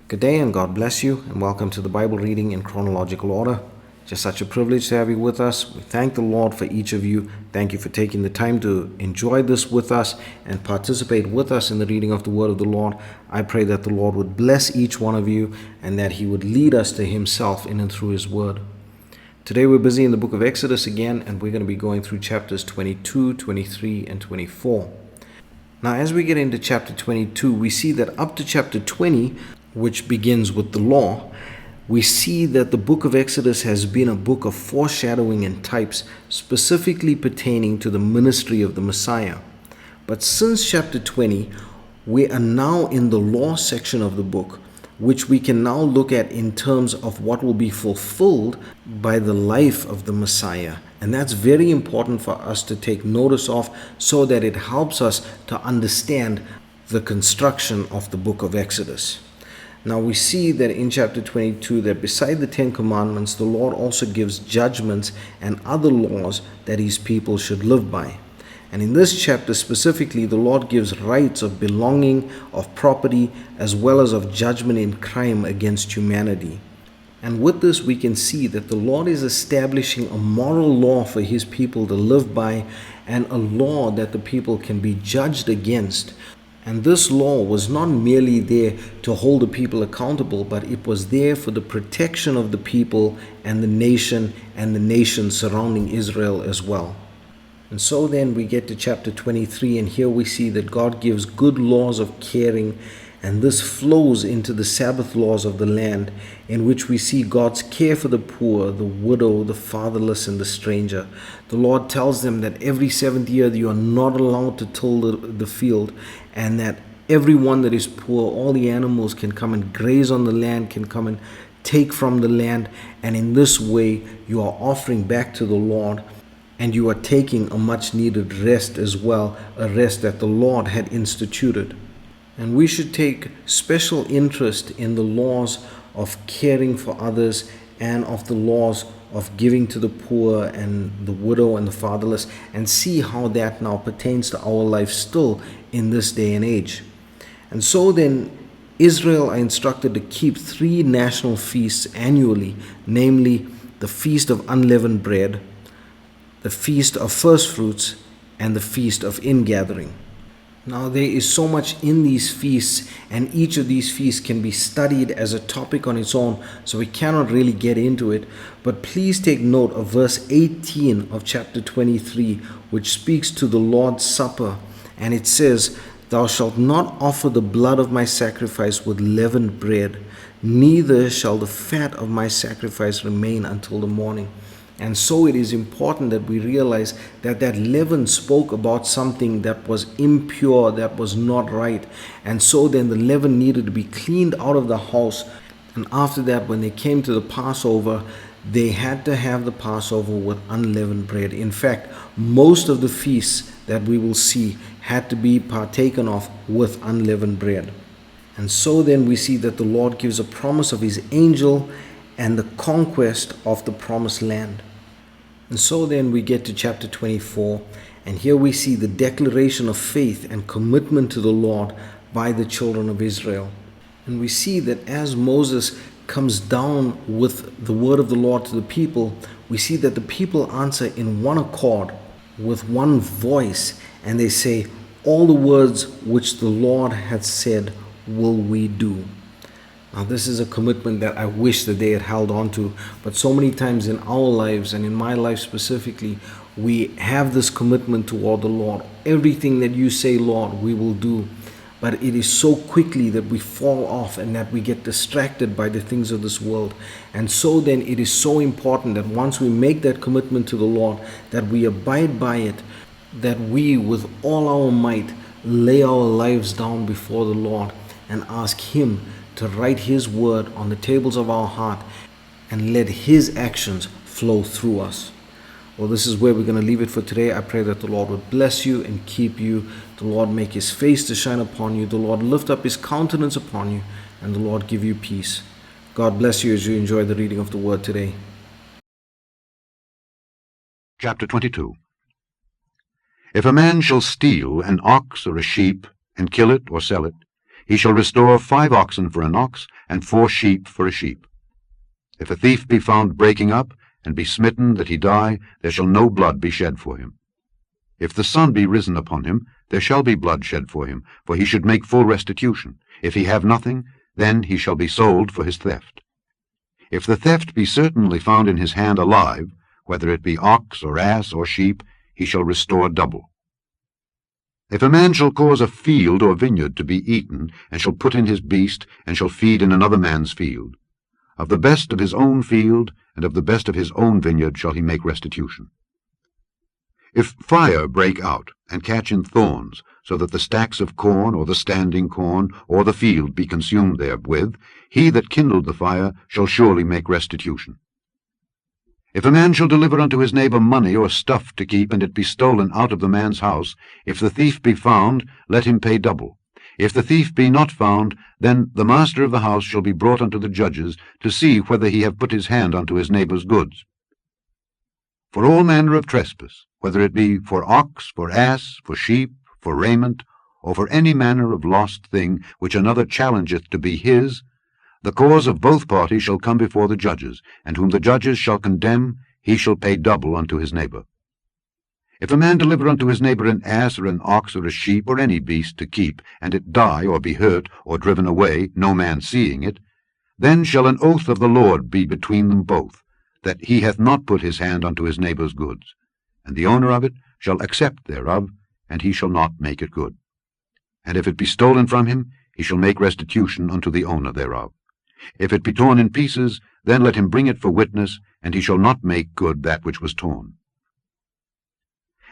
Good day and God bless you, and welcome to the Bible reading in chronological order. Just such a privilege to have you with us. We thank the Lord for each of you. Thank you for taking the time to enjoy this with us and participate with us in the reading of the Word of the Lord. I pray that the Lord would bless each one of you and that He would lead us to Himself in and through His Word. Today we're busy in the book of Exodus again, and we're going to be going through chapters 22, 23, and 24. Now, as we get into chapter 22, we see that up to chapter 20, which begins with the law, we see that the book of Exodus has been a book of foreshadowing and types, specifically pertaining to the ministry of the Messiah. But since chapter 20, we are now in the law section of the book, which we can now look at in terms of what will be fulfilled by the life of the Messiah. And that's very important for us to take notice of, so that it helps us to understand the construction of the book of Exodus. Now we see that in chapter 22 that beside the Ten Commandments, the Lord also gives judgments and other laws that His people should live by. And in this chapter specifically, the Lord gives rights of belonging, of property, as well as of judgment in crime against humanity. And with this, we can see that the Lord is establishing a moral law for His people to live by, and a law that the people can be judged against. And this law was not merely there to hold the people accountable, but it was there for the protection of the people and the nations surrounding Israel as well. And so then we get to chapter 23, and here we see that God gives good laws of caring, and this flows into the Sabbath laws of the land, in which we see God's care for the poor, the widow, the fatherless, and the stranger. The Lord tells them that every seventh year you are not allowed to till the field, and that everyone that is poor, all the animals can come and graze on the land, can come and take from the land, and in this way you are offering back to the Lord, and you are taking a much needed rest as well, a rest that the Lord had instituted. And we should take special interest in the laws of caring for others and of the laws of giving to the poor and the widow and the fatherless, and see how that now pertains to our life still in this day and age. And so then Israel are instructed to keep 3 national feasts annually, namely the Feast of Unleavened Bread, the Feast of First Fruits, and the Feast of Ingathering. Now there is so much in these feasts, and each of these feasts can be studied as a topic on its own, so we cannot really get into it. But please take note of verse 18 of chapter 23, which speaks to the Lord's Supper, and it says, "Thou shalt not offer the blood of my sacrifice with leavened bread, neither shall the fat of my sacrifice remain until the morning." And so it is important that we realize that that leaven spoke about something that was impure, that was not right. And so then the leaven needed to be cleaned out of the house. And after that, when they came to the Passover, they had to have the Passover with unleavened bread. In fact, most of the feasts that we will see had to be partaken of with unleavened bread. And so then we see that the Lord gives a promise of His angel and the conquest of the promised land. And so then we get to chapter 24, and here we see the declaration of faith and commitment to the Lord by the children of Israel. And we see that as Moses comes down with the word of the Lord to the people, we see that the people answer in one accord, with one voice, and they say, "All the words which the Lord hath said will we do." Now this is a commitment that I wish that they had held on to, but so many times in our lives, and in my life specifically, we have this commitment toward the Lord. Everything that you say, Lord, we will do. But it is so quickly that we fall off and that we get distracted by the things of this world. And so then it is so important that once we make that commitment to the Lord, that we abide by it, that we with all our might lay our lives down before the Lord and ask Him to write His word on the tables of our heart and let His actions flow through us. Well, this is where we're going to leave it for today. I pray that the Lord would bless you and keep you. The Lord make His face to shine upon you. The Lord lift up His countenance upon you, and the Lord give you peace. God bless you as you enjoy the reading of the word today. Chapter 22. If a man shall steal an ox or a sheep, and kill it or sell it, he shall restore 5 oxen for an ox, and 4 sheep for a sheep. If a thief be found breaking up, and be smitten that he die, there shall no blood be shed for him. If the sun be risen upon him, there shall be blood shed for him, for he should make full restitution. If he have nothing, then he shall be sold for his theft. If the theft be certainly found in his hand alive, whether it be ox or ass or sheep, he shall restore double. If a man shall cause a field or vineyard to be eaten, and shall put in his beast, and shall feed in another man's field, of the best of his own field and of the best of his own vineyard shall he make restitution. If fire break out, and catch in thorns, so that the stacks of corn, or the standing corn, or the field be consumed therewith, he that kindled the fire shall surely make restitution. If a man shall deliver unto his neighbor money or stuff to keep, and it be stolen out of the man's house, if the thief be found, let him pay double. If the thief be not found, then the master of the house shall be brought unto the judges, to see whether he have put his hand unto his neighbor's goods. For all manner of trespass, whether it be for ox, for ass, for sheep, for raiment, or for any manner of lost thing which another challengeth to be his, the cause of both parties shall come before the judges, and whom the judges shall condemn, he shall pay double unto his neighbor. If a man deliver unto his neighbor an ass or an ox or a sheep or any beast to keep, and it die or be hurt or driven away, no man seeing it, then shall an oath of the Lord be between them both, that he hath not put his hand unto his neighbor's goods, and the owner of it shall accept thereof, and he shall not make it good. And if it be stolen from him, he shall make restitution unto the owner thereof. If it be torn in pieces, then let him bring it for witness, and he shall not make good that which was torn.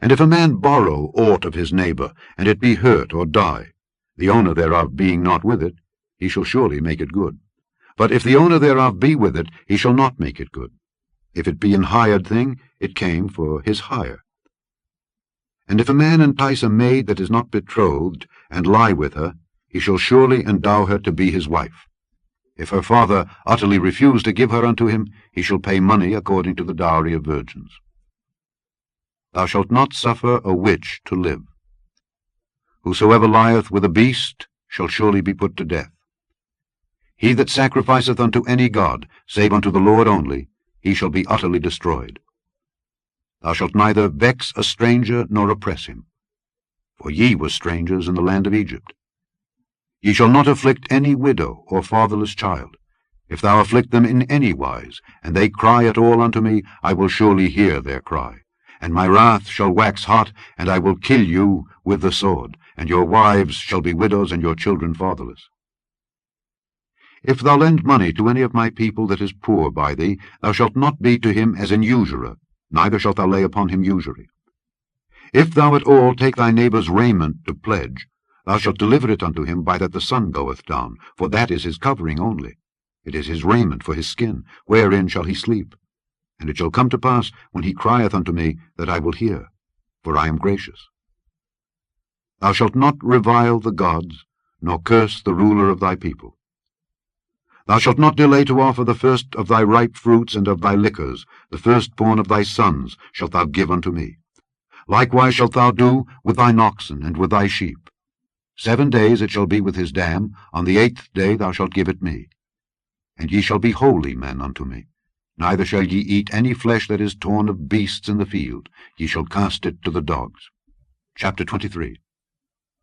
And if a man borrow aught of his neighbor, and it be hurt or die, the owner thereof being not with it, he shall surely make it good. But if the owner thereof be with it, he shall not make it good. If it be an hired thing, it came for his hire. And if a man entice a maid that is not betrothed, and lie with her, he shall surely endow her to be his wife. If her father utterly refuse to give her unto him, he shall pay money according to the dowry of virgins. Thou shalt not suffer a witch to live. Whosoever lieth with a beast shall surely be put to death. He that sacrificeth unto any god, save unto the Lord only, he shall be utterly destroyed. Thou shalt neither vex a stranger nor oppress him, for ye were strangers in the land of Egypt. Ye shall not afflict any widow or fatherless child. If thou afflict them in any wise, and they cry at all unto me, I will surely hear their cry. And my wrath shall wax hot, and I will kill you with the sword, and your wives shall be widows, and your children fatherless. If thou lend money to any of my people that is poor by thee, thou shalt not be to him as an usurer, neither shalt thou lay upon him usury. If thou at all take thy neighbour's raiment to pledge, thou shalt deliver it unto him by that the sun goeth down, for that is his covering only. It is his raiment for his skin, wherein shall he sleep. And it shall come to pass, when he crieth unto me, that I will hear, for I am gracious. Thou shalt not revile the gods, nor curse the ruler of thy people. Thou shalt not delay to offer the first of thy ripe fruits and of thy liquors, the firstborn of thy sons shalt thou give unto me. Likewise shalt thou do with thine oxen and with thy sheep. 7 days it shall be with his dam, on the 8th day thou shalt give it me. And ye shall be holy men unto me. Neither shall ye eat any flesh that is torn of beasts in the field. Ye shall cast it to the dogs. Chapter 23.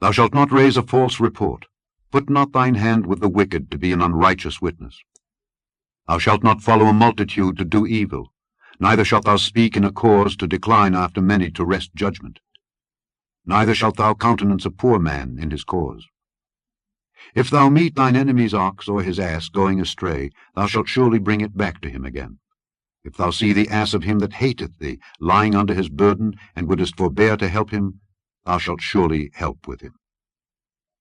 Thou shalt not raise a false report. Put not thine hand with the wicked to be an unrighteous witness. Thou shalt not follow a multitude to do evil. Neither shalt thou speak in a cause to decline after many to wrest judgment. Neither shalt thou countenance a poor man in his cause. If thou meet thine enemy's ox or his ass going astray, thou shalt surely bring it back to him again. If thou see the ass of him that hateth thee lying under his burden, and wouldest forbear to help him, thou shalt surely help with him.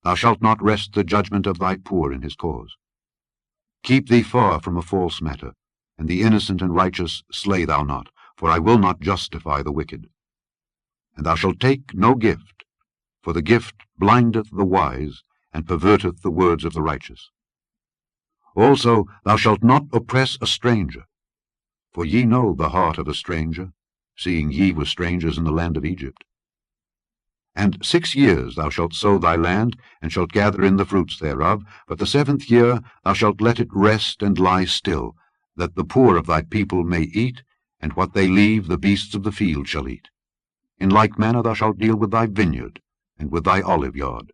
Thou shalt not wrest the judgment of thy poor in his cause. Keep thee far from a false matter, and the innocent and righteous slay thou not, for I will not justify the wicked. And thou shalt take no gift, for the gift blindeth the wise, and perverteth the words of the righteous. Also thou shalt not oppress a stranger, for ye know the heart of a stranger, seeing ye were strangers in the land of Egypt. And 6 years thou shalt sow thy land, and shalt gather in the fruits thereof, but the 7th year thou shalt let it rest and lie still, that the poor of thy people may eat, and what they leave the beasts of the field shall eat. In like manner thou shalt deal with thy vineyard, and with thy olive yard.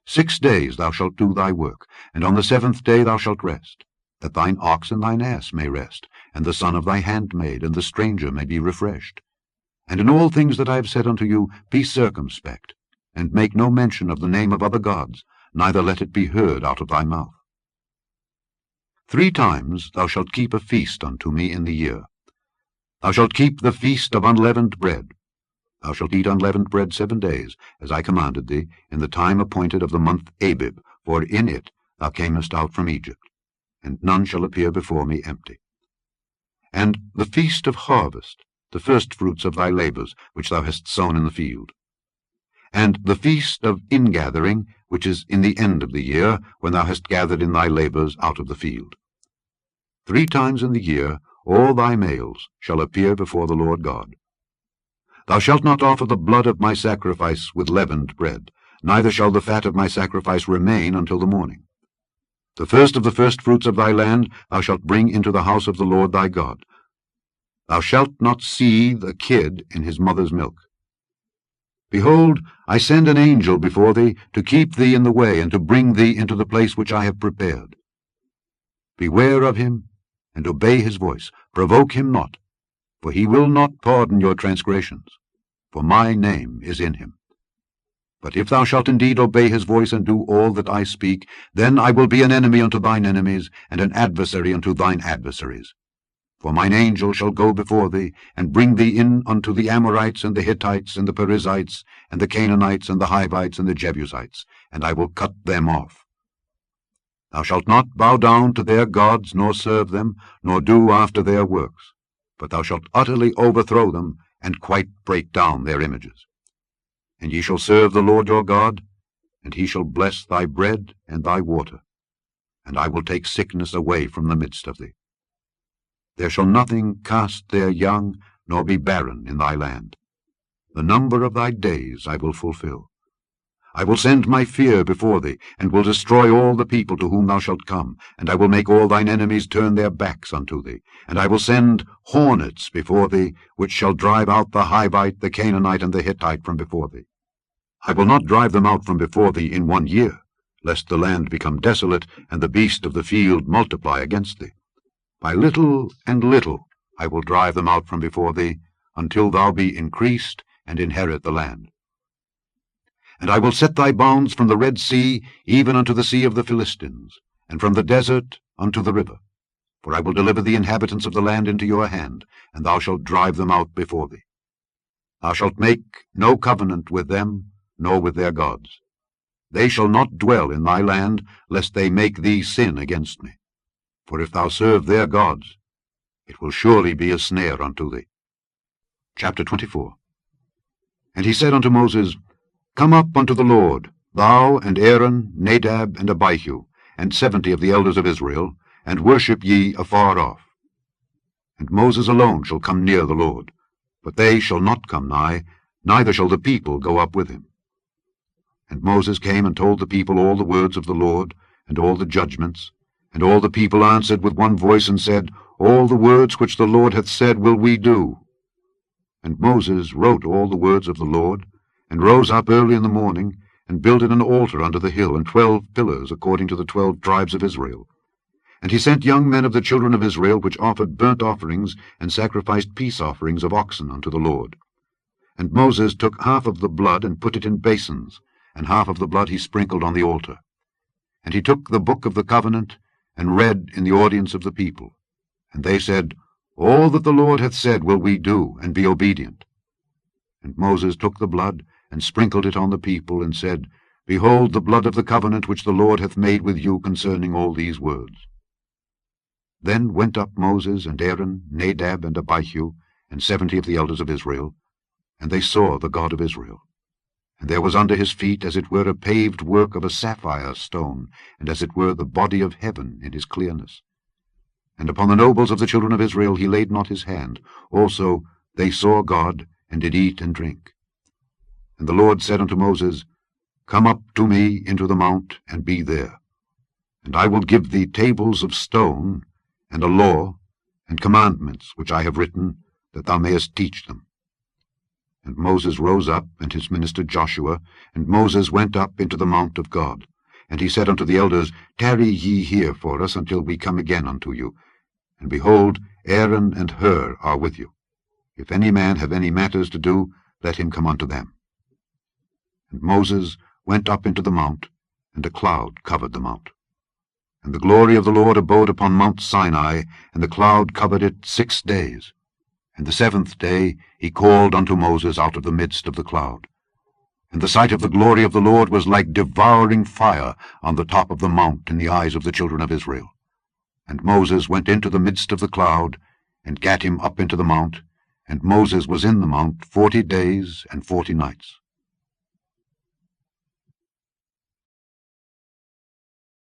6 days thou shalt do thy work, and on the 7th day thou shalt rest, that thine ox and thine ass may rest, and the son of thy handmaid and the stranger may be refreshed. And in all things that I have said unto you, be circumspect, and make no mention of the name of other gods, neither let it be heard out of thy mouth. 3 times thou shalt keep a feast unto me in the year. Thou shalt keep the feast of unleavened bread. Thou shalt eat unleavened bread 7 days, as I commanded thee, in the time appointed of the month Abib, for in it thou camest out from Egypt, and none shall appear before me empty. And the feast of harvest, the firstfruits of thy labors, which thou hast sown in the field. And the feast of ingathering, which is in the end of the year, when thou hast gathered in thy labors out of the field. 3 times in the year all thy males shall appear before the Lord God. Thou shalt not offer the blood of my sacrifice with leavened bread, neither shall the fat of my sacrifice remain until the morning. The first of the firstfruits of thy land thou shalt bring into the house of the Lord thy God. Thou shalt not seethe a kid in his mother's milk. Behold, I send an angel before thee, to keep thee in the way, and to bring thee into the place which I have prepared. Beware of him, and obey his voice. Provoke him not, for he will not pardon your transgressions, for my name is in him. But if thou shalt indeed obey his voice, and do all that I speak, then I will be an enemy unto thine enemies, and an adversary unto thine adversaries. For mine angel shall go before thee, and bring thee in unto the Amorites, and the Hittites, and the Perizzites, and the Canaanites, and the Hivites, and the Jebusites, and I will cut them off. Thou shalt not bow down to their gods, nor serve them, nor do after their works, but thou shalt utterly overthrow them, and quite break down their images. And ye shall serve the Lord your God, and he shall bless thy bread and thy water, and I will take sickness away from the midst of thee. There shall nothing cast their young, nor be barren in thy land. The number of thy days I will fulfill. I will send my fear before thee, and will destroy all the people to whom thou shalt come, and I will make all thine enemies turn their backs unto thee. And I will send hornets before thee, which shall drive out the Hivite, the Canaanite, and the Hittite from before thee. I will not drive them out from before thee in 1 year, lest the land become desolate, and the beast of the field multiply against thee. By little and little I will drive them out from before thee, until thou be increased, and inherit the land. And I will set thy bounds from the Red Sea even unto the sea of the Philistines, and from the desert unto the river. For I will deliver the inhabitants of the land into your hand, and thou shalt drive them out before thee. Thou shalt make no covenant with them, nor with their gods. They shall not dwell in thy land, lest they make thee sin against me. For if thou serve their gods, it will surely be a snare unto thee. Chapter 24. And he said unto Moses, Come up unto the Lord, thou and Aaron, Nadab, and Abihu, and 70 of the elders of Israel, and worship ye afar off. And Moses alone shall come near the Lord, but they shall not come nigh, neither shall the people go up with him. And Moses came and told the people all the words of the Lord, and all the judgments. And all the people answered with one voice, and said, All the words which the Lord hath said will we do. And Moses wrote all the words of the Lord, and rose up early in the morning, and builded an altar under the hill, and 12 pillars, according to the 12 tribes of Israel. And he sent young men of the children of Israel, which offered burnt offerings, and sacrificed peace offerings of oxen unto the Lord. And Moses took half of the blood, and put it in basins, and half of the blood he sprinkled on the altar. And he took the book of the covenant, and read in the audience of the people. And they said, All that the Lord hath said will we do, and be obedient. And Moses took the blood, and sprinkled it on the people, and said, Behold the blood of the covenant which the Lord hath made with you concerning all these words. Then went up Moses and Aaron, Nadab and Abihu, and 70 of the elders of Israel, and they saw the God of Israel. And there was under his feet as it were a paved work of a sapphire stone, and as it were the body of heaven in his clearness. And upon the nobles of the children of Israel he laid not his hand. Also they saw God, and did eat and drink. And the Lord said unto Moses, Come up to me into the mount, and be there. And I will give thee tables of stone, and a law, and commandments which I have written, that thou mayest teach them. And Moses rose up, and his minister Joshua, and Moses went up into the mount of God. And he said unto the elders, Tarry ye here for us until we come again unto you. And behold, Aaron and Hur are with you. If any man have any matters to do, let him come unto them. And Moses went up into the mount, and a cloud covered the mount. And the glory of the Lord abode upon Mount Sinai, and the cloud covered it 6 days. And the 7th day he called unto Moses out of the midst of the cloud. And the sight of the glory of the Lord was like devouring fire on the top of the mount in the eyes of the children of Israel. And Moses went into the midst of the cloud, and gat him up into the mount, and Moses was in the mount 40 days and 40 nights.